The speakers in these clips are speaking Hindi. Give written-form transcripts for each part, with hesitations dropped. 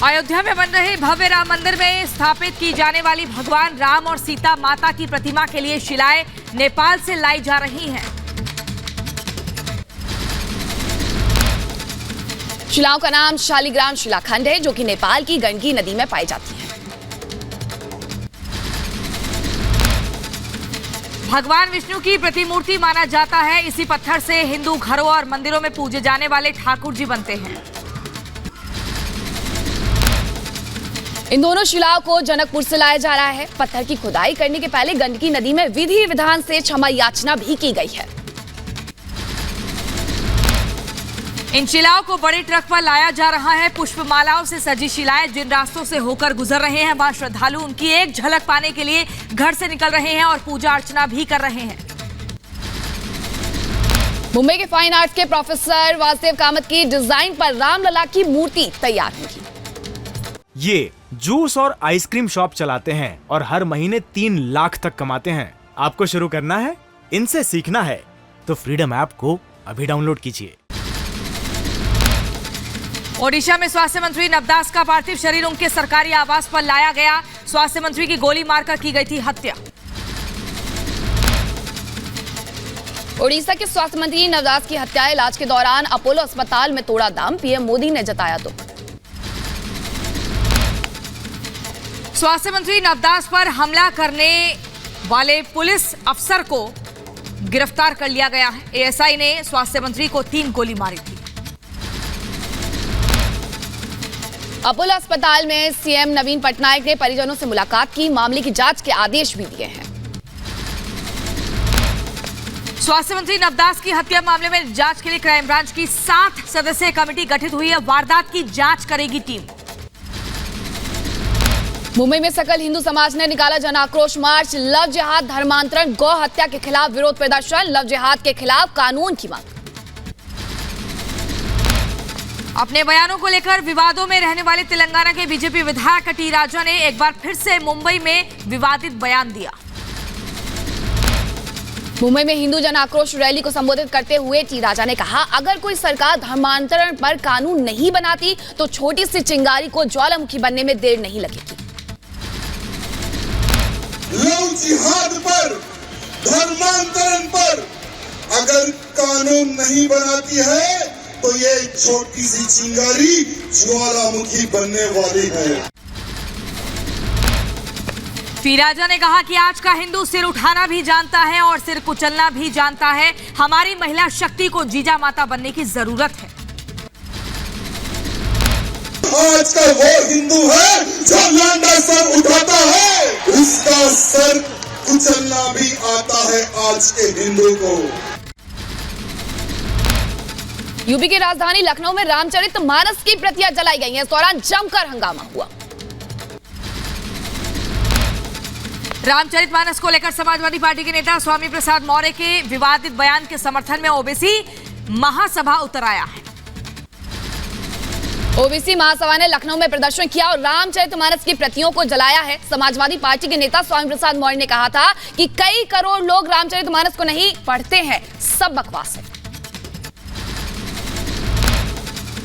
अयोध्या में बन रहे भव्य राम मंदिर में स्थापित की जाने वाली भगवान राम और सीता माता की प्रतिमा के लिए शिलाएं नेपाल से लाई जा रही हैं। शिलाओं का नाम शालिग्राम शिलाखंड है, जो कि नेपाल की गंडकी नदी में पाई जाती है। भगवान विष्णु की प्रतिमूर्ति माना जाता है। इसी पत्थर से हिंदू घरों और मंदिरों में पूजे जाने वाले ठाकुर जी बनते हैं। इन दोनों शिलाओं को जनकपुर से लाया जा रहा है। पत्थर की खुदाई करने के पहले गंडकी नदी में विधि विधान से क्षमा याचना भी की गई है। इन शिलाओं को बड़े ट्रक पर लाया जा रहा है। पुष्पमालाओं से सजी शिलाएं जिन रास्तों से होकर गुजर रहे हैं, वहां श्रद्धालु उनकी एक झलक पाने के लिए घर से निकल रहे हैं और पूजा अर्चना भी कर रहे हैं। मुंबई के फाइन आर्ट्स के प्रोफेसर वासुदेव कामत की डिजाइन पर रामलला की मूर्ति तैयार होगी। ये जूस और आइसक्रीम शॉप चलाते हैं और हर महीने 3 लाख तक कमाते हैं। आपको शुरू करना है, इनसे सीखना है तो फ्रीडम ऐप को अभी डाउनलोड कीजिए। ओडिशा में स्वास्थ्य मंत्री नवदास का पार्थिव शरीर उनके सरकारी आवास पर लाया गया। स्वास्थ्य मंत्री की गोली मारकर की गई थी हत्या। ओडिशा के स्वास्थ्य मंत्री नवदास की हत्या इलाज के दौरान अपोलो अस्पताल में तोड़ा दम, पीएम मोदी ने जताया दुख। स्वास्थ्य मंत्री नवदास पर हमला करने वाले पुलिस अफसर को गिरफ्तार कर लिया गया है। एएसआई ने स्वास्थ्य मंत्री को 3 गोली मारी थी। अपोलो अस्पताल में सीएम नवीन पटनायक ने परिजनों से मुलाकात की, मामले की जांच के आदेश भी दिए हैं। स्वास्थ्य मंत्री नवदास की हत्या मामले में जांच के लिए क्राइम ब्रांच की 7 सदस्यीय कमेटी गठित हुई है। वारदात की जांच करेगी टीम। मुंबई में सकल हिंदू समाज ने निकाला जन आक्रोश मार्च। लव जिहाद, धर्मांतरण, गौ हत्या के खिलाफ विरोध प्रदर्शन, लव जिहाद के खिलाफ कानून की मांग। अपने बयानों को लेकर विवादों में रहने वाले तेलंगाना के बीजेपी विधायक टी राजा ने एक बार फिर से मुंबई में विवादित बयान दिया। मुंबई में हिंदू जन आक्रोश रैली को संबोधित करते हुए टी राजा ने कहा, अगर कोई सरकार धर्मांतरण पर कानून नहीं बनाती तो छोटी सी चिंगारी को ज्वालामुखी बनने में देर नहीं लगेगी। लव जिहाद पर, धर्मांतरण पर अगर कानून नहीं बनाती है तो ये छोटी सी चिंगारी ज्वालामुखी बनने वाली है। टी राजा ने कहा कि आज का हिंदू सिर उठाना भी जानता है और सिर कुचलना भी जानता है। हमारी महिला शक्ति को जीजा माता बनने की जरूरत है। आज का वो हिंदू है जो लंडा सर उठाता है, उसका सर कुचलना भी आता है आज के हिंदू को। यूपी की राजधानी लखनऊ में रामचरितमानस की प्रतियां जलाई गई हैं। इस दौरान जमकर हंगामा हुआ। रामचरितमानस को लेकर समाजवादी पार्टी के नेता स्वामी प्रसाद मौर्य के विवादित बयान के समर्थन में ओबीसी महासभा उतर आया है। ओबीसी महासभा ने लखनऊ में प्रदर्शन किया और रामचरितमानस की प्रतियों को जलाया है। समाजवादी पार्टी के नेता स्वामी प्रसाद मौर्य ने कहा था कि कई करोड़ लोग रामचरितमानस को नहीं पढ़ते हैं, सब बकवास है।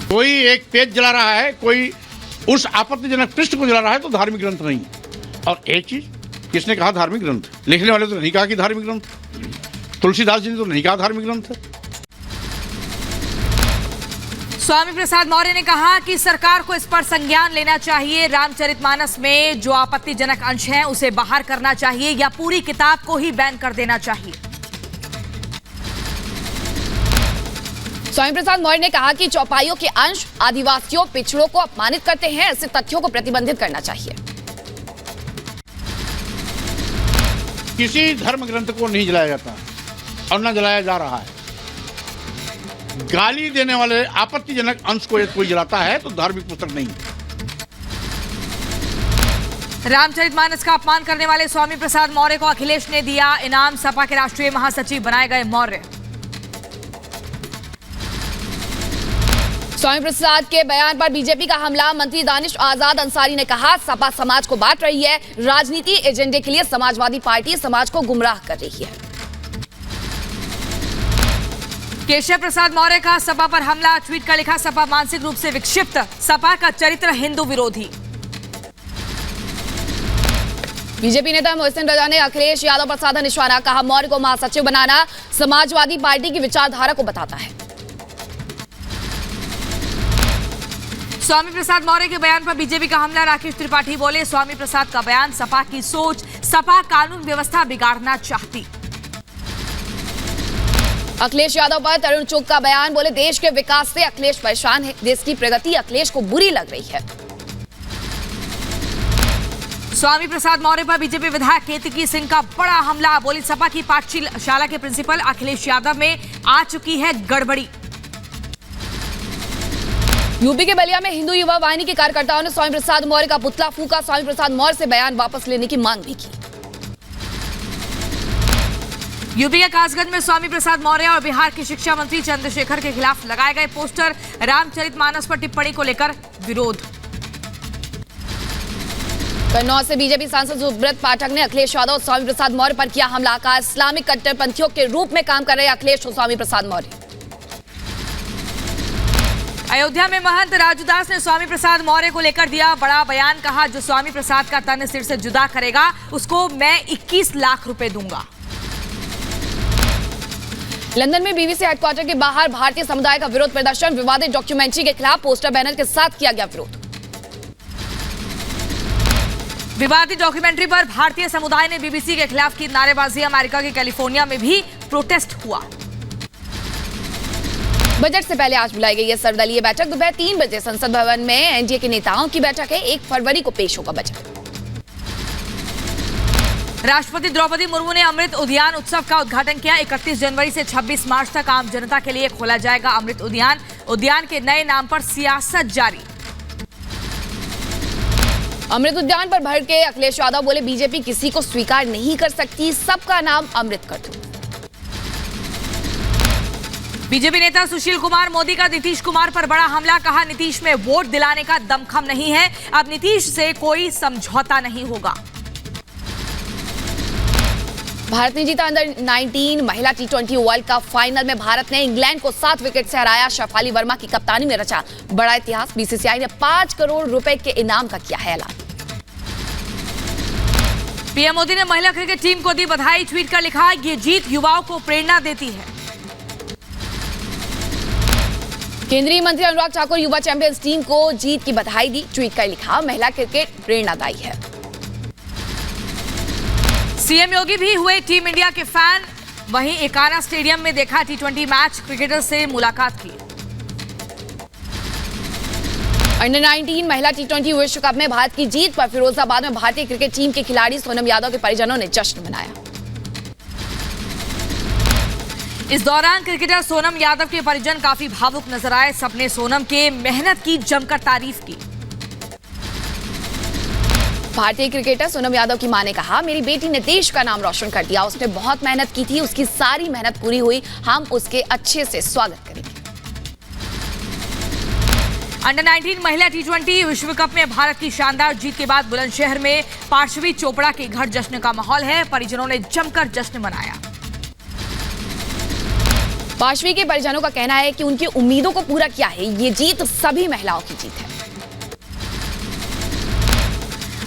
कोई एक पेज जला रहा है, कोई उस आपत्तिजनक पृष्ठ को जला रहा है तो धार्मिक ग्रंथ नहीं। और एक चीज, किसने कहा धार्मिक ग्रंथ? लिखने वाले तो नहीं कहा कि धार्मिक ग्रंथ। तुलसीदास जी ने तो नहीं कहा धार्मिक ग्रंथ है। स्वामी प्रसाद मौर्य ने कहा कि सरकार को इस पर संज्ञान लेना चाहिए। रामचरितमानस में जो आपत्तिजनक अंश हैं उसे बाहर करना चाहिए या पूरी किताब को ही बैन कर देना चाहिए। स्वामी प्रसाद मौर्य ने कहा कि चौपाइयों के अंश आदिवासियों, पिछड़ों को अपमानित करते हैं। ऐसे तथ्यों को प्रतिबंधित करना चाहिए। किसी धर्म ग्रंथ को नहीं जलाया जाता और न जलाया जा रहा है। गाली देने वाले आपत्तिजनक अंश को यदि कोई जलाता है तो धार्मिक पुस्तक नहीं। रामचरितमानस का अपमान करने वाले स्वामी प्रसाद मौर्य को अखिलेश ने दिया इनाम। सपा के राष्ट्रीय महासचिव बनाए गए मौर्य। स्वामी प्रसाद के बयान पर बीजेपी का हमला। मंत्री दानिश आजाद अंसारी ने कहा, सपा समाज को बांट रही है, राजनीति एजेंडे के लिए समाजवादी पार्टी समाज को गुमराह कर रही है। केशव प्रसाद मौर्य का सपा पर हमला, ट्वीट कर लिखा सपा मानसिक रूप से विक्षिप्त, सपा का चरित्र हिंदू विरोधी। बीजेपी नेता मोहसिन रजा ने अखिलेश यादव पर साधा निशाना, कहा मौर्य को महासचिव बनाना समाजवादी पार्टी की विचारधारा को बताता है। स्वामी प्रसाद मौर्य के बयान पर बीजेपी का हमला, राकेश त्रिपाठी बोले स्वामी प्रसाद का बयान सपा की सोच, सपा कानून व्यवस्था बिगाड़ना चाहती। अखिलेश यादव पर तरुण चुग का बयान, बोले देश के विकास से अखिलेश परेशान है, देश की प्रगति अखिलेश को बुरी लग रही है। स्वामी प्रसाद मौर्य पर बीजेपी विधायक केतकी सिंह का बड़ा हमला, बोली सपा की पाठशाला के प्रिंसिपल अखिलेश यादव में आ चुकी है गड़बड़ी। यूपी के बलिया में हिंदू युवा वाहिनी के कार्यकर्ताओं ने स्वामी प्रसाद मौर्य का पुतला फूका, स्वामी प्रसाद मौर्य से बयान वापस लेने की मांग भी की। यूपी के कासगंज में स्वामी प्रसाद मौर्य और बिहार के शिक्षा मंत्री चंद्रशेखर के खिलाफ लगाए गए पोस्टर, रामचरितमानस पर टिप्पणी को लेकर विरोध। कन्नौज से बीजेपी सांसद सुब्रत पाठक ने अखिलेश यादव और स्वामी प्रसाद मौर्य पर किया हमला, कहा इस्लामिक कट्टरपंथियों के रूप में काम कर रहे अखिलेश और स्वामी प्रसाद मौर्य। अयोध्या में महंत राजूदास ने स्वामी प्रसाद मौर्य को लेकर दिया बड़ा बयान, कहा जो स्वामी प्रसाद का तन सिर से जुदा करेगा उसको मैं 21 लाख रुपए दूंगा। लंदन में बीबीसी हेडक्वार्टर के बाहर भारतीय समुदाय का विरोध प्रदर्शन, विवादित डॉक्यूमेंट्री के खिलाफ पोस्टर बैनर के साथ किया गया विरोध। विवादित डॉक्यूमेंट्री पर भारतीय समुदाय ने बीबीसी के खिलाफ की नारेबाजी, अमेरिका के कैलिफोर्निया में भी प्रोटेस्ट हुआ। बजट से पहले आज बुलाई गई है सर्वदलीय बैठक, दोपहर 3 बजे संसद भवन में एनडीए के नेताओं की बैठक है, 1 फरवरी को पेश होगा बजट। राष्ट्रपति द्रौपदी मुर्मू ने अमृत उद्यान उत्सव का उद्घाटन किया, 31 जनवरी से 26 मार्च तक आम जनता के लिए खोला जाएगा अमृत उद्यान, उद्यान के नए नाम पर सियासत जारी। अमृत उद्यान पर भड़के अखिलेश यादव, बोले बीजेपी किसी को स्वीकार नहीं कर सकती, सबका नाम अमृत कर दो। बीजेपी नेता सुशील कुमार मोदी का नीतीश कुमार पर बड़ा हमला, कहा नीतीश में वोट दिलाने का दमखम नहीं है, अब नीतीश से कोई समझौता नहीं होगा। भारत ने जीता अंडर 19 महिला T20 वर्ल्ड कप फाइनल में भारत ने इंग्लैंड को 7 विकेट से हराया, शेफाली वर्मा की कप्तानी में रचा बड़ा इतिहास, बीसीसीआई ने 5 करोड़ रुपए के इनाम का किया है ऐलान। पीएम मोदी ने महिला क्रिकेट टीम को दी बधाई, ट्वीट कर लिखा ये जीत युवाओं को प्रेरणा देती है। केंद्रीय मंत्री अनुराग ठाकुर युवा चैंपियंस टीम को जीत की बधाई दी, ट्वीट कर लिखा महिला क्रिकेट प्रेरणादायी है। सीएम योगी भी हुए टीम इंडिया के फैन, वहीं एकाना स्टेडियम में देखा T20 मैच, क्रिकेटर से मुलाकात की। अंडर 19 महिला T20 विश्व कप में भारत की जीत पर फिरोजाबाद में भारतीय क्रिकेट टीम के खिलाड़ी सोनम यादव के परिजनों ने जश्न मनाया। इस दौरान क्रिकेटर सोनम यादव के परिजन काफी भावुक नजर आए, सबने सोनम के मेहनत की जमकर तारीफ की। भारतीय क्रिकेटर सोनम यादव की मां ने कहा मेरी बेटी ने देश का नाम रोशन कर दिया, उसने बहुत मेहनत की थी, उसकी सारी मेहनत पूरी हुई, हम उसके अच्छे से स्वागत करेंगे। अंडर 19 महिला T20 विश्व कप में भारत की शानदार जीत के बाद बुलंदशहर में पार्श्वी चोपड़ा के घर जश्न का माहौल है, परिजनों ने जमकर जश्न मनाया। पार्श्वी के परिजनों का कहना है कि उनकी उम्मीदों को पूरा किया है, ये जीत सभी महिलाओं की जीत है।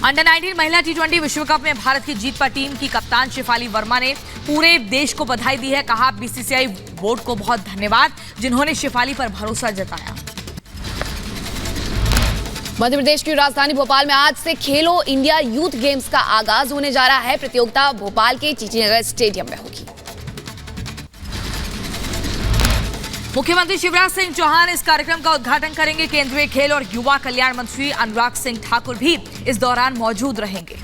अंडर 19 महिला T20 विश्व कप में भारत की जीत पर टीम की कप्तान शेफाली वर्मा ने पूरे देश को बधाई दी है, कहा बीसीसीआई बोर्ड को बहुत धन्यवाद जिन्होंने शेफाली पर भरोसा जताया। मध्य प्रदेश की राजधानी भोपाल में आज से खेलो इंडिया यूथ गेम्स का आगाज होने जा रहा है, प्रतियोगिता भोपाल के टीटी नगर स्टेडियम में होगी। मुख्यमंत्री शिवराज सिंह चौहान इस कार्यक्रम का उद्घाटन करेंगे, केंद्रीय खेल और युवा कल्याण मंत्री अनुराग सिंह ठाकुर भी इस दौरान मौजूद रहेंगे।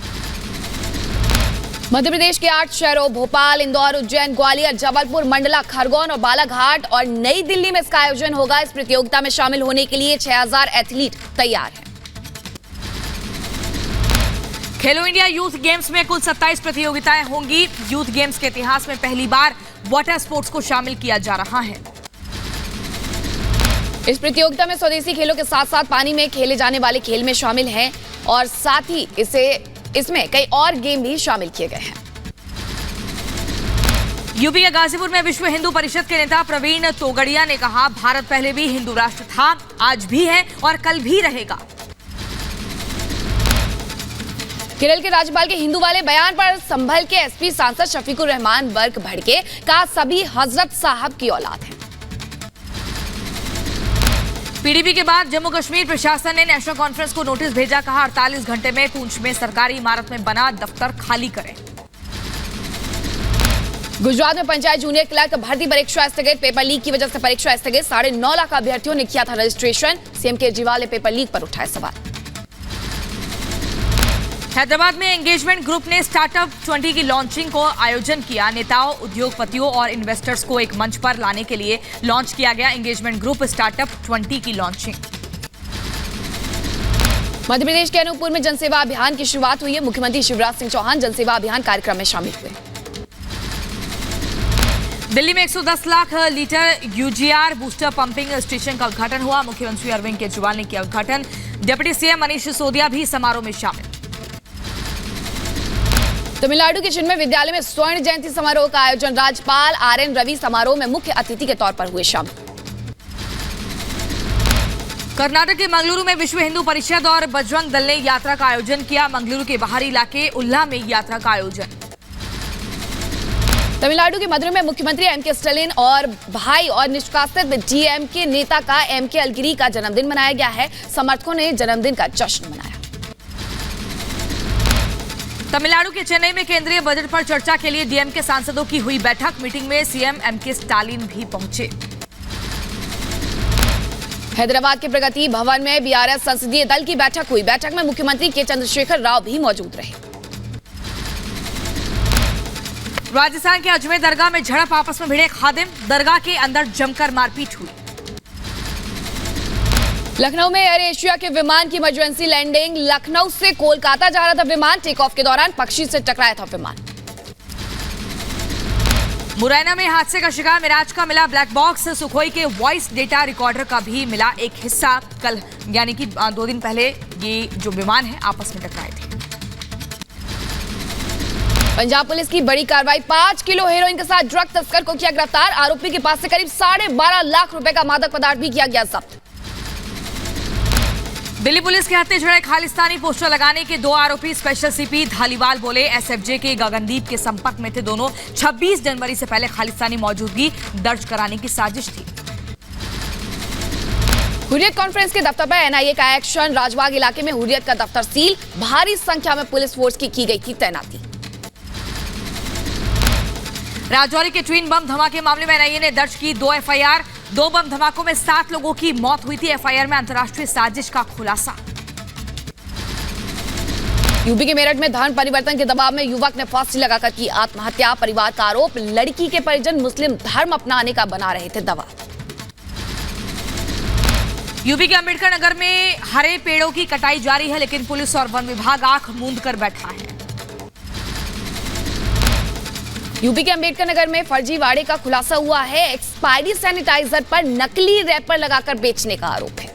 मध्य प्रदेश के 8 शहरों भोपाल, इंदौर, उज्जैन, ग्वालियर, जबलपुर, मंडला, खरगोन और बालाघाट और नई दिल्ली में इसका आयोजन होगा। इस प्रतियोगिता में शामिल होने के लिए 6000 एथलीट तैयार हैं। खेलो इंडिया यूथ गेम्स में कुल 27 प्रतियोगिताएं होंगी। यूथ गेम्स के इतिहास में पहली बार वाटर स्पोर्ट्स को शामिल किया जा रहा है। इस प्रतियोगिता में स्वदेशी खेलों के साथ साथ पानी में खेले जाने वाले खेल में शामिल हैं और साथ ही इसमें कई और गेम भी शामिल किए गए हैं। यूपी के गाजीपुर में विश्व हिंदू परिषद के नेता प्रवीण तोगड़िया ने कहा, भारत पहले भी हिंदू राष्ट्र था, आज भी है और कल भी रहेगा। केरल के राज्यपाल के हिंदू वाले बयान पर संभल के एसपी सांसद शफीकुर रहमान वर्क भड़के, कहा सभी हजरत साहब की औलाद हैं। पीडीपी के बाद जम्मू कश्मीर प्रशासन ने नेशनल कॉन्फ्रेंस को नोटिस भेजा, कहा 48 घंटे में पुंछ में सरकारी इमारत में बना दफ्तर खाली करें। गुजरात में पंचायत जूनियर क्लर्क भर्ती परीक्षा स्थगित, पेपर लीक की वजह से परीक्षा स्थगित। 9.5 लाख अभ्यर्थियों ने किया था रजिस्ट्रेशन। सीएम केजरीवाल ने पेपर लीक पर उठाए सवाल। हैदराबाद में एंगेजमेंट ग्रुप ने स्टार्टअप 20 की लॉन्चिंग को आयोजन किया। नेताओं, उद्योगपतियों और इन्वेस्टर्स को एक मंच पर लाने के लिए लॉन्च किया गया एंगेजमेंट ग्रुप स्टार्टअप 20 की लॉन्चिंग। मध्य प्रदेश के अनूपपुर में जनसेवा अभियान की शुरुआत हुई है। मुख्यमंत्री शिवराज सिंह चौहान जनसेवा अभियान कार्यक्रम में शामिल हुए। दिल्ली में 110 lakh litre UGR booster pumping station का उद्घाटन हुआ। मुख्यमंत्री अरविंद केजरीवाल ने किया उद्घाटन। डिप्टी सीएम मनीष सिसोदिया भी समारोह में शामिल। तमिलनाडु के चेन्नई विद्यालय में स्वर्ण जयंती समारोह का आयोजन। राज्यपाल आरएन रवि समारोह में मुख्य अतिथि के तौर पर हुए शामिल। कर्नाटक के मंगलुरु में विश्व हिंदू परिषद और बजरंग दल ने यात्रा का आयोजन किया। मंगलुरु के बाहरी इलाके उल्ला में यात्रा का आयोजन। तमिलनाडु के मदुरै में मुख्यमंत्री एमके स्टालिन और भाई और निष्कासित डीएमके नेता का एमके अलगिरी का जन्मदिन मनाया गया है। समर्थकों ने जन्मदिन का जश्न मनाया। तमिलनाडु के चेन्नई में केंद्रीय बजट पर चर्चा के लिए डीएमके सांसदों की हुई बैठक। मीटिंग में सीएम एमके स्टालिन भी पहुंचे। हैदराबाद के प्रगति भवन में बीआरएस संसदीय दल की बैठक हुई। बैठक में मुख्यमंत्री के चंद्रशेखर राव भी मौजूद रहे। राजस्थान के अजमेर दरगाह में झड़प, आपस में भिड़े खादिम। दरगाह के अंदर जमकर मारपीट हुई। लखनऊ में एयर एशिया के विमान की इमरजेंसी लैंडिंग। लखनऊ से कोलकाता जा रहा था विमान। टेक ऑफ के दौरान पक्षी से टकराया था विमान। मुरैना में हादसे का शिकार मिराज का मिला ब्लैक बॉक्स। सुखोई के वॉइस डेटा रिकॉर्डर का भी मिला एक हिस्सा। कल यानी कि 2 दिन पहले ये जो विमान है आपस में टकराए थे। पंजाब पुलिस की बड़ी कार्रवाई। 5 किलो हेरोइन के साथ ड्रग तस्कर को किया गिरफ्तार। आरोपी के पास से करीब 12.5 लाख रुपए का मादक पदार्थ भी किया गया जब्त। दिल्ली पुलिस के हत्थे छड़े खालिस्तानी पोस्टर लगाने के 2 आरोपी। स्पेशल सीपी धालीवाल बोले, एसएफजे के गगनदीप के संपर्क में थे दोनों। 26 जनवरी से पहले खालिस्तानी मौजूदगी दर्ज कराने की साजिश थी। हुर्रियत कॉन्फ्रेंस के दफ्तर पर एनआईए का एक्शन। राजबाग इलाके में हुर्रियत का दफ्तर सील। भारी संख्या में पुलिस फोर्स की गई थी तैनाती। राजौरी के ट्विन बम धमाके मामले में एनआईए ने दर्ज की 2 एफआईआर। 2 बम धमाकों में 7 लोगों की मौत हुई थी। एफआईआर में अंतर्राष्ट्रीय साजिश का खुलासा। यूपी के मेरठ में धर्म परिवर्तन के दबाव में युवक ने फांसी लगाकर की आत्महत्या। परिवार का आरोप, लड़की के परिजन मुस्लिम धर्म अपनाने का बना रहे थे दबाव। यूपी के अंबेडकर नगर में हरे पेड़ों की कटाई जारी है, लेकिन पुलिस और वन विभाग आंख मूंद कर बैठा है। यूपी के अंबेडकर नगर में फर्जीवाड़े का खुलासा हुआ है। एक्सपायरी सैनिटाइजर पर नकली रैपर लगाकर बेचने का आरोप है।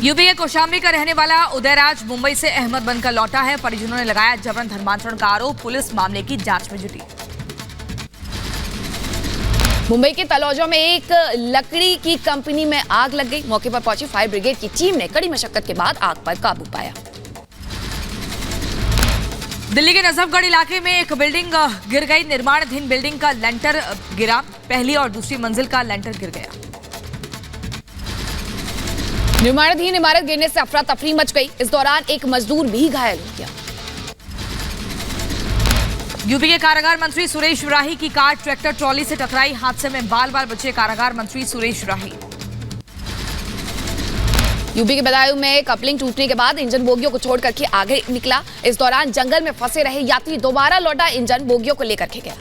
यूपी के कौशाम्बी का रहने वाला उदयराज मुंबई से अहमद बनकर लौटा है। परिजनों ने लगाया जबरन धर्मांतरण का आरोप। पुलिस मामले की जांच में जुटी। मुंबई के तलौजा में एक लकड़ी की कंपनी में आग लग गई। मौके पर पहुंची फायर ब्रिगेड की टीम ने कड़ी मशक्कत के बाद आग पर काबू पाया। दिल्ली के नजफगढ़ इलाके में एक बिल्डिंग गिर गई। निर्माणाधीन बिल्डिंग का लेंटर गिरा। पहली और दूसरी मंजिल का लेंटर गिर गया। निर्माणाधीन इमारत गिरने से अफरा तफरी मच गई। इस दौरान एक मजदूर भी घायल हो गया। यूपी के कारागार मंत्री सुरेश राही की कार ट्रैक्टर ट्रॉली से टकराई। हादसे में बाल बाल बचे कारागार मंत्री सुरेश राही। यूपी के बदायूं में कपलिंग टूटने के बाद इंजन बोगियों को छोड़कर के आगे निकला। इस दौरान जंगल में फंसे रहे यात्री दोबारा लौटा इंजन बोगियों को लेकर के गया।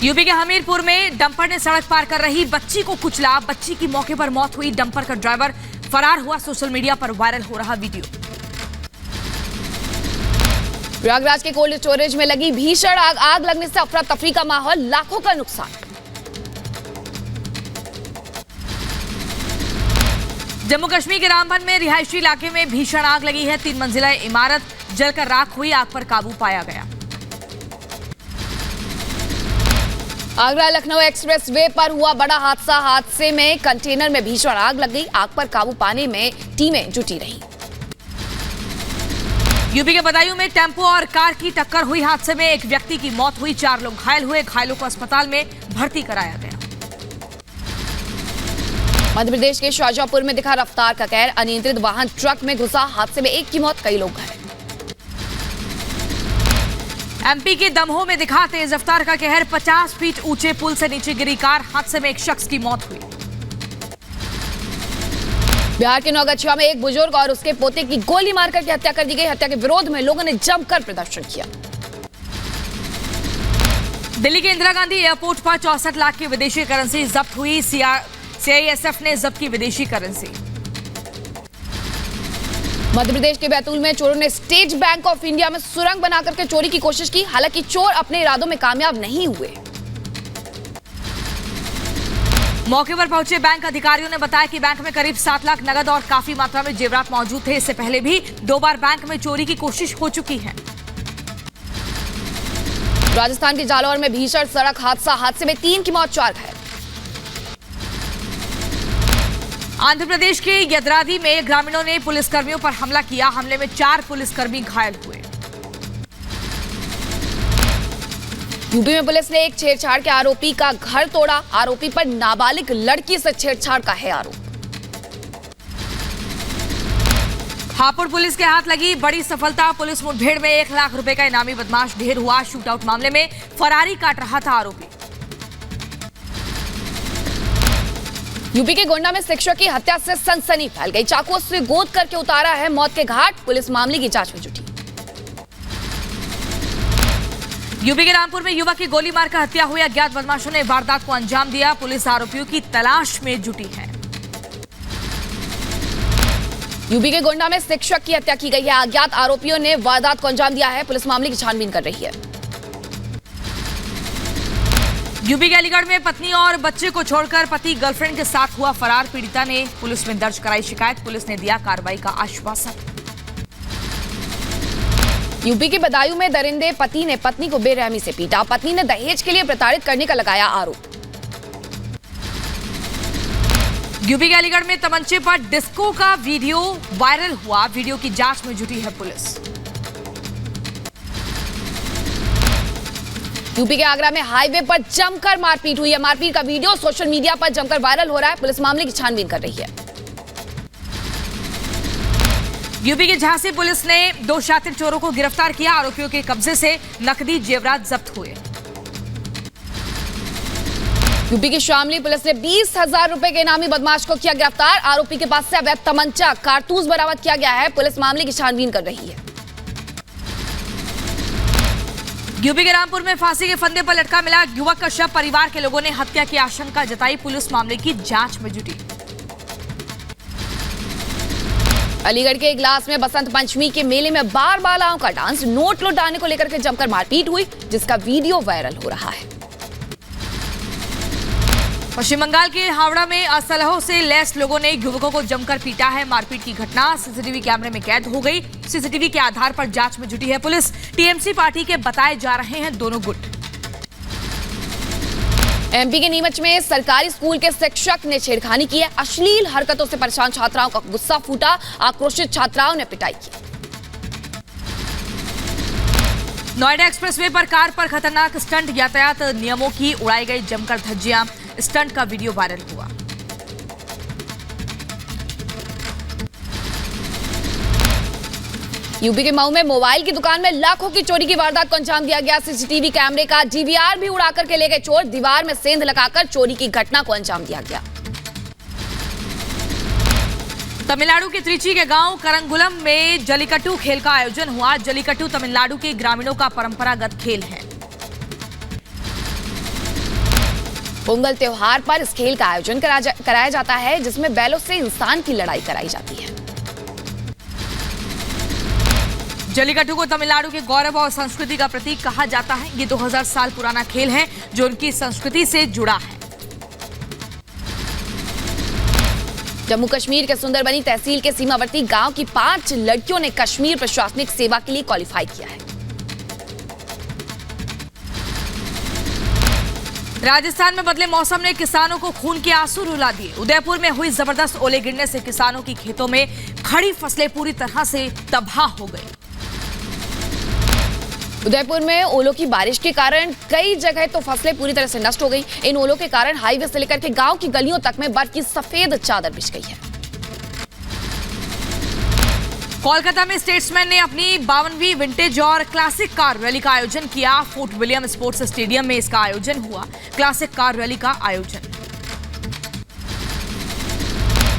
यूपी के हमीरपुर में डंपर ने सड़क पार कर रही बच्ची को कुचला। बच्ची की मौके पर मौत हुई। डंपर का ड्राइवर फरार हुआ। सोशल मीडिया पर वायरल हो रहा वीडियो। प्रयागराज के कोल्ड स्टोरेज में लगी भीषण आग लगने से अफरा तफरी का माहौल, लाखों का नुकसान। जम्मू कश्मीर के रामबन में रिहायशी इलाके में भीषण आग लगी है। 3 मंजिला इमारत जलकर राख हुई, आग पर काबू पाया गया। आगरा लखनऊ एक्सप्रेस वे पर हुआ बड़ा हादसे में कंटेनर में भीषण आग लग गई। आग पर काबू पाने में टीमें जुटी रहीं। यूपी के बदायूं में टेम्पो और कार की टक्कर हुई। हादसे में एक व्यक्ति की मौत हुई, 4 लोग घायल हुए। घायलों को अस्पताल में भर्ती कराया गया। मध्य प्रदेश के शाहजहांपुर में दिखा रफ्तार का कहर। अनियंत्रित वाहन ट्रक में घुसा, हादसे में एक की मौत, कई लोग घायल। एमपी के दमोह में दिखा तेज रफ्तार का कहर। 50 फीट ऊंचे पुल से नीचे गिरी कार, हादसे में एक शख्स की मौत हुई। बिहार के नौगछिया में एक बुजुर्ग और उसके पोते की गोली मारकर की हत्या कर दी गई। हत्या के विरोध में लोगों ने जमकर प्रदर्शन किया। दिल्ली के इंदिरा गांधी एयरपोर्ट पर 64 लाख की विदेशी करेंसी जब्त हुई। सीआईएसएफ ने जब्त की विदेशी करेंसी। मध्य प्रदेश के बैतूल में चोरों ने स्टेट बैंक ऑफ इंडिया में सुरंग बनाकर के चोरी की कोशिश की। हालांकि चोर अपने इरादों में कामयाब नहीं हुए। मौके पर पहुंचे बैंक अधिकारियों ने बताया कि बैंक में करीब 7 लाख नगद और काफी मात्रा में जेवरात मौजूद थे। इससे पहले भी 2 बार बैंक में चोरी की कोशिश हो चुकी है। राजस्थान के जालौर में भीषण सड़क हादसे में 3 की मौत, 4 घायल। आंध्र प्रदेश के यदरादी में ग्रामीणों ने पुलिसकर्मियों पर हमला किया। हमले में 4 पुलिसकर्मी घायल हुए। यूपी में पुलिस ने एक छेड़छाड़ के आरोपी का घर तोड़ा। आरोपी पर नाबालिग लड़की से छेड़छाड़ का है आरोप। हापुड़ पुलिस के हाथ लगी बड़ी सफलता। पुलिस मुठभेड़ में 1 लाख रुपए का इनामी बदमाश ढेर हुआ। शूटआउट मामले में फरारी काट रहा था आरोपी। यूपी के गोंडा में शिक्षक की हत्या से सनसनी फैल गई। चाकुओं से गोद करके उतारा है मौत के घाट। पुलिस मामले की जांच में जुटी। यूपी के रामपुर में युवक की गोली मारकर हत्या हुई। अज्ञात बदमाशों ने वारदात को अंजाम दिया। पुलिस आरोपियों की तलाश में जुटी है। यूपी के गोंडा में शिक्षक की हत्या की गई है। अज्ञात आरोपियों ने वारदात को अंजाम दिया है। पुलिस मामले की छानबीन कर रही है। यूपी के अलीगढ़ में पत्नी और बच्चे को छोड़कर पति गर्लफ्रेंड के साथ हुआ फरार। पीड़िता ने पुलिस में दर्ज कराई शिकायत। पुलिस ने दिया कार्रवाई का आश्वासन। यूपी के बदायूं में दरिंदे पति ने पत्नी को बेरहमी से पीटा। पत्नी ने दहेज के लिए प्रताड़ित करने का लगाया आरोप। यूपी के अलीगढ़ में तमंचे पर डिस्को का वीडियो वायरल हुआ। वीडियो की जांच में जुटी है पुलिस। यूपी के आगरा में हाईवे पर जमकर मारपीट हुई है। मारपीट का वीडियो सोशल मीडिया पर जमकर वायरल हो रहा है। पुलिस मामले की छानबीन कर रही है। यूपी के झांसी पुलिस ने 2 शातिर चोरों को गिरफ्तार किया। आरोपियों के कब्जे से नकदी जेवरात जब्त हुए। यूपी की शामली पुलिस ने 20,000 रुपए के इनामी बदमाश को किया गिरफ्तार। आरोपी के पास से अवैध तमंचा कारतूस बरामद किया गया है। पुलिस मामले की छानबीन कर रही है। यूपी के रामपुर में फांसी के फंदे पर लटका मिला युवक का शव। परिवार के लोगों ने हत्या की आशंका जताई। पुलिस मामले की जांच में जुटी। अलीगढ़ के इगलास में बसंत पंचमी के मेले में बार बालाओं का डांस। नोट लौटाने को लेकर के जमकर मारपीट हुई, जिसका वीडियो वायरल हो रहा है। पश्चिम बंगाल के हावड़ा में असलहों से लैस लोगों ने युवकों को जमकर पीटा है। मारपीट की घटना सीसीटीवी कैमरे में कैद हो गई। सीसीटीवी के आधार पर जांच में जुटी है पुलिस। टीएमसी पार्टी के बताए जा रहे हैं दोनों गुट। एमपी के नीमच में सरकारी स्कूल के शिक्षक ने छेड़खानी की है। अश्लील हरकतों से परेशान छात्राओं का गुस्सा फूटा। आक्रोशित छात्राओं ने पिटाई की। नोएडा एक्सप्रेसवे पर कार पर खतरनाक स्टंट। यातायात नियमों की उड़ाई गई जमकर धज्जियां। स्टंट का वीडियो वायरल हुआ। यूपी के मऊ में मोबाइल की दुकान में लाखों की चोरी की वारदात को अंजाम दिया गया। सीसीटीवी कैमरे का डीवीआर भी उड़ाकर के ले गए चोर। दीवार में सेंध लगाकर चोरी की घटना को अंजाम दिया गया। तमिलनाडु के त्रिची के गांव करंगुलम में जल्लीकट्टू खेल का आयोजन हुआ। जल्लीकट्टू तमिलनाडु के ग्रामीणों का परंपरागत खेल है। पोंगल त्योहार पर इस खेल का आयोजन कराया जाता है, जिसमें बैलों से इंसान की लड़ाई कराई जाती है। जल्लीकट्टू को तमिलनाडु के गौरव और संस्कृति का प्रतीक कहा जाता है। ये 2000 साल पुराना खेल है जो उनकी संस्कृति से जुड़ा है। जम्मू कश्मीर के सुंदरबनी तहसील के सीमावर्ती गांव की 5 लड़कियों ने कश्मीर प्रशासनिक सेवा के लिए क्वालिफाई किया है। राजस्थान में बदले मौसम ने किसानों को खून के आंसू रुला दिए। उदयपुर में हुई जबरदस्त ओले गिरने से किसानों की खेतों में खड़ी फसलें पूरी तरह से तबाह हो गई। उदयपुर में ओलों की बारिश के कारण कई जगह तो फसलें पूरी तरह से नष्ट हो गई। इन ओलों के कारण हाईवे से लेकर के गांव की गलियों तक में बर्फ की सफेद चादर बिछ गई है। कोलकाता में स्टेट्समैन ने अपनी 52वीं विंटेज और क्लासिक कार रैली का आयोजन किया। फोर्ट विलियम स्पोर्ट्स स्टेडियम में इसका आयोजन हुआ। क्लासिक कार रैली का आयोजन।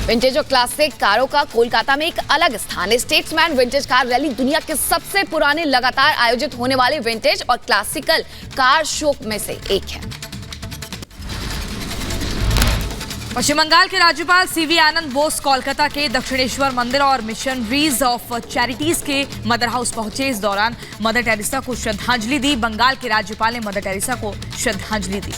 विंटेज और क्लासिक कारों का कोलकाता में एक अलग स्थान है। स्टेट्समैन विंटेज कार रैली दुनिया के सबसे पुराने लगातार आयोजित होने वाले विंटेज और क्लासिकल कार शो में से एक है। पश्चिम बंगाल के राज्यपाल सीवी आनंद बोस कोलकाता के दक्षिणेश्वर मंदिर और मिशनरीज ऑफ चैरिटीज के मदर हाउस पहुंचे। इस दौरान मदर टेरेसा को श्रद्धांजलि दी। बंगाल के राज्यपाल ने मदर टेरेसा को श्रद्धांजलि दी।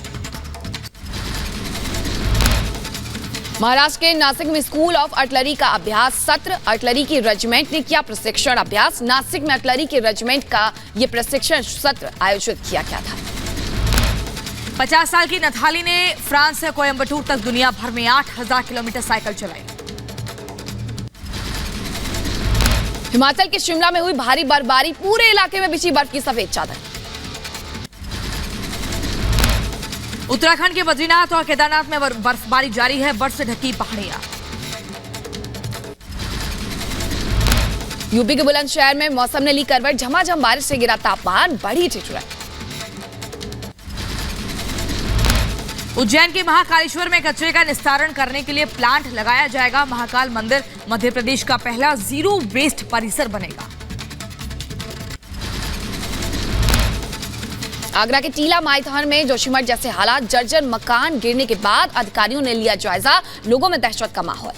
महाराष्ट्र के नासिक में स्कूल ऑफ आर्टिलरी का अभ्यास सत्र। आर्टिलरी की रेजिमेंट ने किया प्रशिक्षण अभ्यास। नासिक में आर्टिलरी के रेजिमेंट का यह प्रशिक्षण सत्र आयोजित किया गया था। 50 साल की नथाली ने फ्रांस से कोयम्बटूर तक दुनिया भर में 8000 किलोमीटर साइकिल चलाई। हिमाचल के शिमला में हुई भारी बर्फबारी। पूरे इलाके में बिछी बर्फ की सफेद चादर। उत्तराखंड के बद्रीनाथ और केदारनाथ में बर्फबारी जारी है। बर्फ से ढकी पहाड़ियां। यूपी के बुलंदशहर में मौसम ने ली करवट। झमाझम बारिश से गिरा तापमान, बढ़ी ठिठुरन। उज्जैन के महाकालेश्वर में कचरे का निस्तारण करने के लिए प्लांट लगाया जाएगा। महाकाल मंदिर मध्य प्रदेश का पहला जीरो वेस्ट परिसर बनेगा। आगरा के टीला माइथान में जोशीमठ जैसे हालात। जर्जर मकान गिरने के बाद अधिकारियों ने लिया जायजा। लोगों में दहशत का माहौल।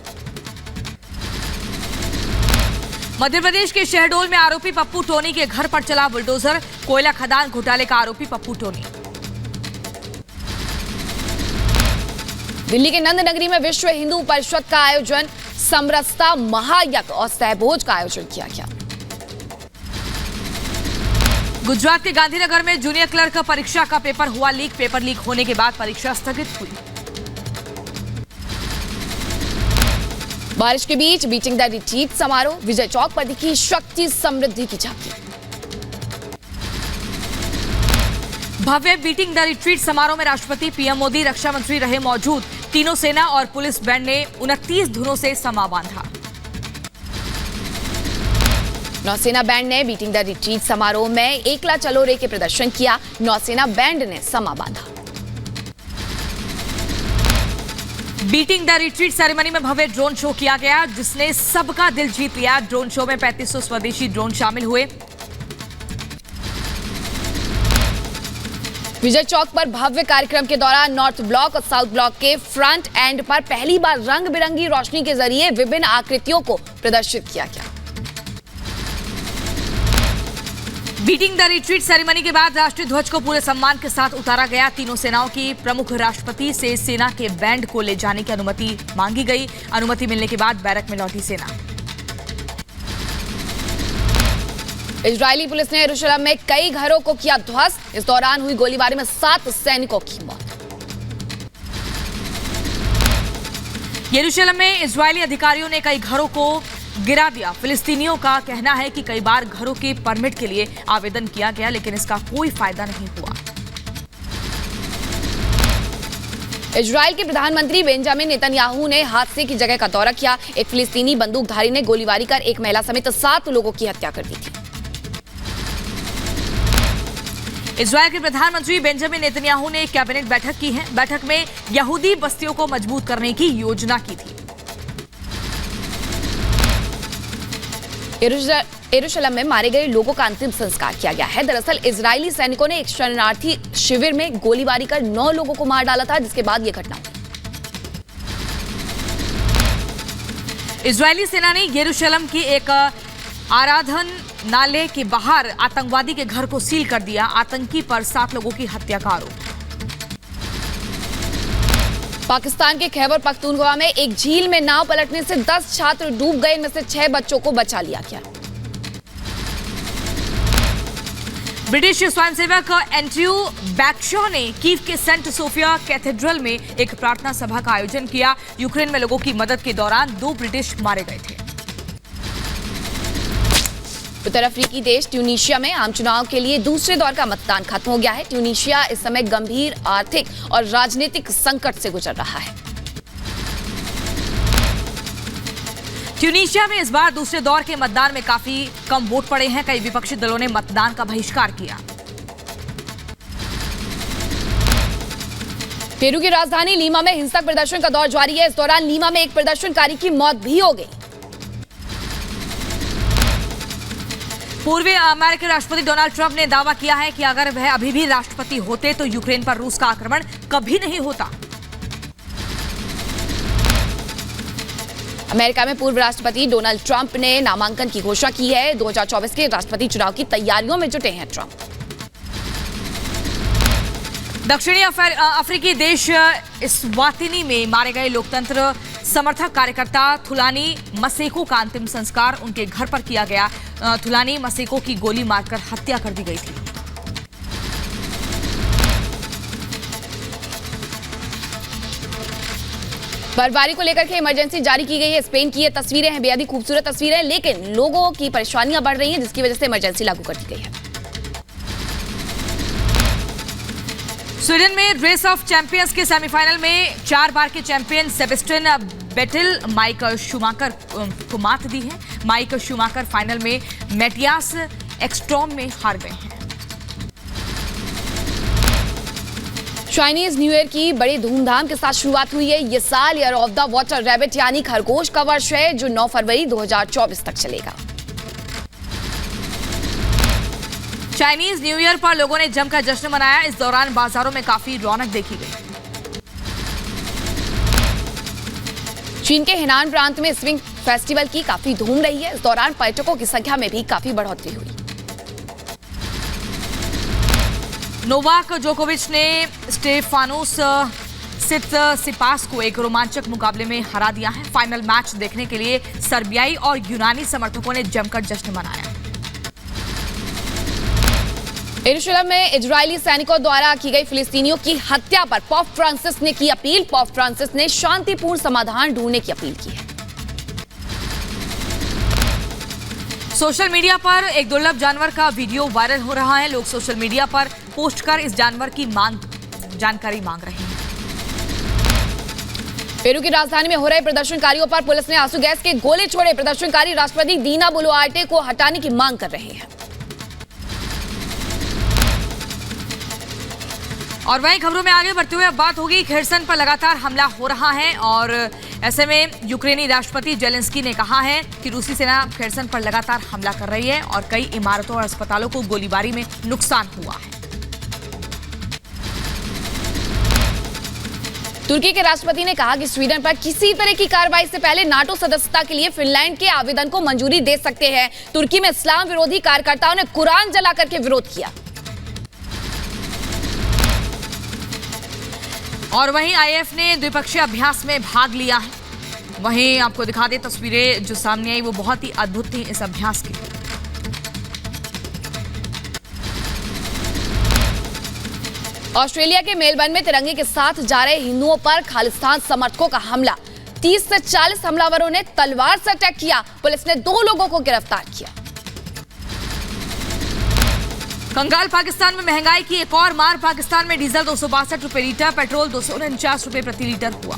मध्य प्रदेश के शहडोल में आरोपी पप्पू टोनी के घर पर चला बुलडोजर। कोयला खदान घोटाले का आरोपी पप्पू टोनी। दिल्ली के नंद नगरी में विश्व हिंदू परिषद का आयोजन। समरसता महायज्ञ और सहभोज का आयोजन किया गया। गुजरात के गांधीनगर में जूनियर क्लर्क परीक्षा का पेपर हुआ लीक। पेपर लीक होने के बाद परीक्षा स्थगित हुई। बारिश के बीच बीटिंग द रिट्रीट समारोह। विजय चौक पर दिखी शक्ति समृद्धि की झांकी। भव्य बीटिंग द रिट्रीट समारोह में राष्ट्रपति पीएम मोदी, रक्षा मंत्री रहे मौजूद। तीनों सेना और पुलिस बैंड ने 29 धुनों से समा बांधा। नौसेना बैंड ने बीटिंग द रिट्रीट समारोह में एकला चलो रे के प्रदर्शन किया। नौसेना बैंड ने समा बांधा। बीटिंग द रिट्रीट सेरेमनी में भव्य ड्रोन शो किया गया, जिसने सबका दिल जीत लिया। ड्रोन शो में 3500 स्वदेशी ड्रोन शामिल हुए। विजय चौक पर भव्य कार्यक्रम के दौरान नॉर्थ ब्लॉक और साउथ ब्लॉक के फ्रंट एंड पर पहली बार रंग बिरंगी रोशनी के जरिए विभिन्न आकृतियों को प्रदर्शित किया गया। बीटिंग द रिट्रीट सेरेमनी के बाद राष्ट्रीय ध्वज को पूरे सम्मान के साथ उतारा गया। तीनों सेनाओं की प्रमुख राष्ट्रपति से सेना के बैंड को ले जाने की अनुमति मांगी गई। अनुमति मिलने के बाद बैरक में लौटी सेना। इजरायली पुलिस ने यरूशलेम में कई घरों को किया ध्वस्त। इस दौरान हुई गोलीबारी में 7 सैनिकों की मौत। यरूशलेम में इजरायली अधिकारियों ने कई घरों को गिरा दिया। फिलिस्तीनियों का कहना है कि कई बार घरों के परमिट के लिए आवेदन किया गया, लेकिन इसका कोई फायदा नहीं हुआ। इजराइल के प्रधानमंत्री बेंजामिन नेतन्याहू ने हादसे की जगह का दौरा किया। एक फिलिस्तीनी बंदूकधारी ने गोलीबारी कर एक महिला समेत 7 लोगों की हत्या कर दी थी। इजराइल के प्रधानमंत्री बेंजामिन नेतन्याहू ने एक कैबिनेट बैठक की है। बैठक में यहूदी बस्तियों को मजबूत करने की योजना की थी। यरूशलेम में मारे गए लोगों का अंतिम संस्कार किया गया है। दरअसल इजरायली सैनिकों ने एक शरणार्थी शिविर में गोलीबारी कर 9 लोगों को मार डाला था, जिसके बाद यह घटना हुई। इजरायली सेना ने यरूशलेम की एक आराधनालय के बाहर आतंकवादी के घर को सील कर दिया। आतंकी पर 7 लोगों की हत्या का आरोप। पाकिस्तान के खैबर पख्तूनख्वा में एक झील में नाव पलटने से 10 छात्र डूब गए, इनमें से 6 बच्चों को बचा लिया गया। ब्रिटिश स्वयंसेवक एंड्रयू बैकशॉ ने कीव के सेंट सोफिया कैथेड्रल में एक प्रार्थना सभा का आयोजन किया। यूक्रेन में लोगों की मदद के दौरान 2 ब्रिटिश मारे गए थे। उत्तर अफ्रीकी देश ट्यूनीशिया में आम चुनाव के लिए दूसरे दौर का मतदान खत्म हो गया है। ट्यूनीशिया इस समय गंभीर आर्थिक और राजनीतिक संकट से गुजर रहा है। ट्यूनीशिया में इस बार दूसरे दौर के मतदान में काफी कम वोट पड़े हैं। कई विपक्षी दलों ने मतदान का बहिष्कार किया। पेरू की राजधानी लीमा में हिंसक प्रदर्शन का दौर जारी है। इस दौरान लीमा में एक प्रदर्शनकारी की मौत भी हो गई। पूर्वी अमेरिकी राष्ट्रपति डोनाल्ड ट्रंप ने दावा किया है कि अगर वह अभी भी राष्ट्रपति होते तो यूक्रेन पर रूस का आक्रमण कभी नहीं होता। अमेरिका में पूर्व राष्ट्रपति डोनाल्ड ट्रंप ने नामांकन की घोषणा की है। 2024 के राष्ट्रपति चुनाव की तैयारियों में जुटे हैं ट्रंप। दक्षिणी अफ्रीकी देश इस्वातिनी में मारे गए लोकतंत्र समर्थक कार्यकर्ता थुलानी मसेको का अंतिम संस्कार उनके घर पर किया गया। थुलानी मसेको की गोली मारकर हत्या कर दी गई थी। बर्फबारी को लेकर के इमरजेंसी जारी की गई है। स्पेन की ये तस्वीरें हैं, बेहद ही खूबसूरत तस्वीरें हैं, लेकिन लोगों की परेशानियां बढ़ रही हैं, जिसकी वजह से इमरजेंसी लागू कर दी गई है। स्वीडन में रेस ऑफ चैंपियंस के सेमीफाइनल में 4 बार के champion Sebastian Vettel Mick Schumacher को मात दी है। माइक शूमाकर फाइनल में मैटियास एक्सट्रॉम में हार गए हैं। चाइनीज न्यू ईयर की बड़ी धूमधाम के साथ शुरुआत हुई है। ये साल year of the water rabbit यानी खरगोश का वर्ष है, जो 9 फरवरी 2024 तक चलेगा। चाइनीज न्यू ईयर पर लोगों ने जमकर जश्न मनाया। इस दौरान बाजारों में काफी रौनक देखी गई। चीन के हेनान प्रांत में स्विंग फेस्टिवल की काफी धूम रही है। इस दौरान पर्यटकों की संख्या में भी काफी बढ़ोतरी हुई। नोवाक जोकोविच ने स्टेफानोस सिपास को एक रोमांचक मुकाबले में हरा दिया है। फाइनल मैच देखने के लिए सर्बियाई और यूनानी समर्थकों ने जमकर जश्न मनाया। यरूशलेम में इजरायली सैनिकों द्वारा की गई फिलिस्तीनियों की हत्या पर पोप फ्रांसिस ने की अपील। पोप फ्रांसिस ने शांतिपूर्ण समाधान ढूंढने की अपील की है। सोशल मीडिया पर एक दुर्लभ जानवर का वीडियो वायरल हो रहा है। लोग सोशल मीडिया पर पोस्ट कर इस जानवर की जानकारी मांग रहे हैं। पेरू की राजधानी में हो रहे प्रदर्शनकारियों पर पुलिस ने आंसू गैस के गोले छोड़े। प्रदर्शनकारी राष्ट्रपति दीना बोलुआर्टे को हटाने की मांग कर रहे हैं। और वहीं खबरों में आगे बढ़ते हुए अब बात होगी खेरसन पर लगातार हमला हो रहा है और ऐसे में यूक्रेनी राष्ट्रपति जेलेंस्की ने कहा है कि रूसी सेना खेरसन पर लगातार हमला कर रही है और कई इमारतों और अस्पतालों को गोलीबारी में नुकसान हुआ है। तुर्की के राष्ट्रपति ने कहा कि स्वीडन पर किसी तरह की कार्रवाई से पहले नाटो सदस्यता के लिए फिनलैंड के आवेदन को मंजूरी दे सकते हैं। तुर्की में इस्लाम विरोधी कार्यकर्ताओं ने कुरान जला करके विरोध किया। और वहीं आईएफ ने द्विपक्षीय अभ्यास में भाग लिया है। वहीं आपको दिखा दें तस्वीरें जो सामने आई वो बहुत ही अद्भुत थी इस अभ्यास की। ऑस्ट्रेलिया के मेलबर्न में तिरंगे के साथ जा रहे हिंदुओं पर खालिस्तान समर्थकों का हमला। 30 से 40 हमलावरों ने तलवार से अटैक किया। पुलिस ने 2 लोगों को गिरफ्तार किया। कंगाल पाकिस्तान में महंगाई की एक और मार। पाकिस्तान में डीजल 262 रुपए लीटर, पेट्रोल 249 रुपए प्रति लीटर हुआ।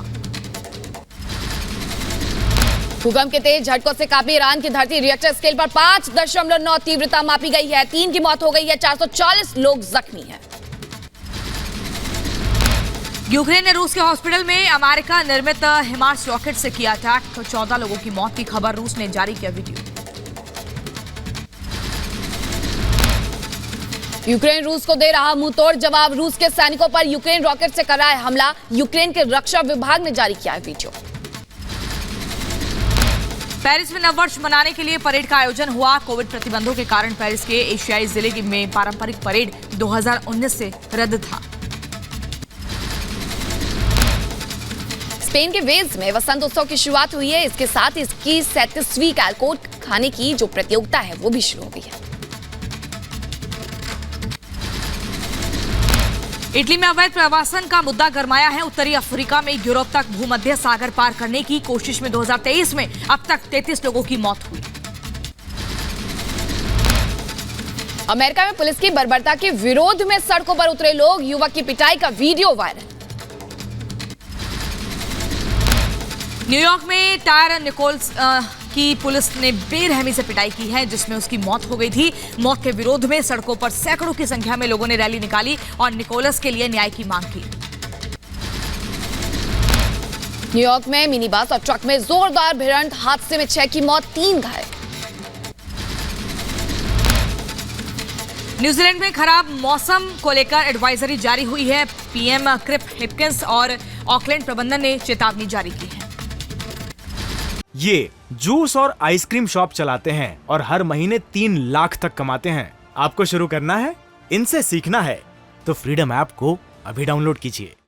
भूकंप के तेज झटकों से कांपी ईरान की धरती। रिएक्टर स्केल पर 5.9 तीव्रता मापी गई है। 3 की मौत हो गई है, 440 लोग जख्मी हैं। यूक्रेन ने रूस के हॉस्पिटल में अमेरिका निर्मित हिमार्स रॉकेट से किया अटैक। 14 लोगों की मौत की खबर। रूस ने जारी किया वीडियो। यूक्रेन रूस को दे रहा मुंहतोड़ जवाब। रूस के सैनिकों पर यूक्रेन रॉकेट से कर रहा है हमला। यूक्रेन के रक्षा विभाग ने जारी किया है वीडियो। पेरिस में नववर्ष मनाने के लिए परेड का आयोजन हुआ। कोविड प्रतिबंधों के कारण पेरिस के एशियाई जिले में पारंपरिक परेड 2019 से रद्द था। स्पेन के वेल्स में वसंत उत्सव की शुरुआत हुई है। इसके साथ इसकी 37वीं कैलकोट खाने की जो प्रतियोगिता है वो भी शुरू हो गई है। इटली में अवैध प्रवासन का मुद्दा गरमाया है। उत्तरी अफ्रीका में यूरोप तक भूमध्य सागर पार करने की कोशिश में 2023 में अब तक 33 लोगों की मौत हुई। अमेरिका में पुलिस की बर्बरता के विरोध में सड़कों पर उतरे लोग, युवक की पिटाई का वीडियो वायरल। न्यूयॉर्क में टायर निकोल्स की पुलिस ने बेरहमी से पिटाई की है, जिसमें उसकी मौत हो गई थी। मौत के विरोध में सड़कों पर सैकड़ों की संख्या में लोगों ने रैली निकाली और निकोलस के लिए न्याय की मांग की। न्यूयॉर्क में मिनी बस और ट्रक में जोरदार भिड़ंत, हादसे में 6 की मौत, 3 घायल। न्यूजीलैंड में खराब मौसम को लेकर एडवाइजरी जारी हुई है। पीएम क्रिप हिपकिंस और ऑकलैंड प्रबंधन ने चेतावनी जारी की है। ये जूस और आइसक्रीम शॉप चलाते हैं और हर महीने 3 लाख तक कमाते हैं। आपको शुरू करना है, इनसे सीखना है, तो फ्रीडम ऐप को अभी डाउनलोड कीजिए।